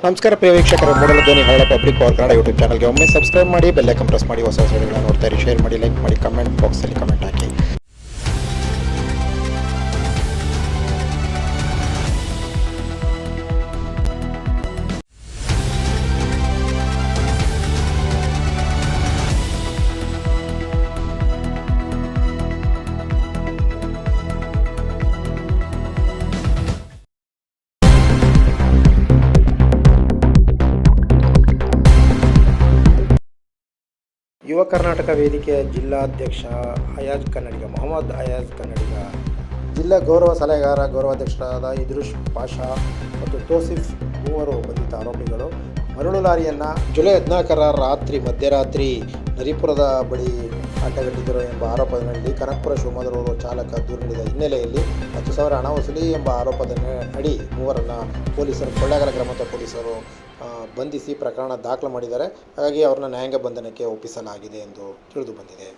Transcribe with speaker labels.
Speaker 1: ನಮಸ್ಕಾರ ಪ್ರಿಯ ವೀಕ್ಷಕರೇ, ಮೂಡಲ ಧ್ವನಿ ಹಳ್ಳ ಪಬ್ಲಿಕ್ ಪವರ್ ಕನ್ನಡ ಯೂಟ್ಯೂಬ್ ಚಾನಲ್ಗೆ ಒಮ್ಮೆ ಸಬ್ಸ್ಕ್ರೈಬ್ ಮಾಡಿ, ಬೆಲ್ ಐಕಾನ್ ಪ್ರೆಸ್ ಮಾಡಿ, ಹೊಸ ವಿಡಿಯೋಗಳನ್ನು ನೋಡ್ತಾ ಇರಿ. ಶೇರ್ ಮಾಡಿ, ಲೈಕ್ ಮಾಡಿ, ಕಮೆಂಟ್ ಬಾಕ್ಸಲ್ಲಿ ಕಮೆಂಟ್ ಹಾಕಿ. ಯುವ ಕರ್ನಾಟಕ ವೇದಿಕೆಯ ಜಿಲ್ಲಾಧ್ಯಕ್ಷ ಅಯಾಜ್ ಕನ್ನಡಿಗ, ಮೊಹಮ್ಮದ್ ಅಯಾಜ್ ಕನ್ನಡಿಗ, ಜಿಲ್ಲಾ ಗೌರವ ಸಲಹೆಗಾರ ಗೌರವಾಧ್ಯಕ್ಷರಾದ ಇದ್ರುಷ್ ಪಾಷಾ ಮತ್ತು ತೋಸಿಫ್ ಮೂವರು ಬಂಧಿತ ಆರೋಪಿಗಳು ಮರಳು ಲಾರಿಯನ್ನು ಜುಲೈ 14 ಮಧ್ಯರಾತ್ರಿ ನರಿಪುರದ ಬಳಿ ಅಡ್ಡಗಟ್ಟಿದ್ದರು ಎಂಬ ಆರೋಪದಲ್ಲಿ ಕನಕಪುರ ಶಿವಮೊಗ್ಗ ಚಾಲಕ ದೂರು ನೀಡಿದ ಹಿನ್ನೆಲೆಯಲ್ಲಿ 10,000 ಹಣ ವಸೂಲಿ ಎಂಬ ಆರೋಪದ ಅಡಿ ಮೂವರನ್ನು ಪೊಲೀಸರು, ಕೊಳ್ಳೇಗಾಲ ಗ್ರಾಮಾಂತರ ಪೊಲೀಸರು ಬಂಧಿಸಿ ಪ್ರಕರಣ ದಾಖಲು ಮಾಡಿದ್ದಾರೆ. ಹಾಗಾಗಿ ಅವರನ್ನು ನ್ಯಾಯಾಂಗ ಬಂಧನಕ್ಕೆ ಒಪ್ಪಿಸಲಾಗಿದೆ ಎಂದು ತಿಳಿದು ಬಂದಿದೆ.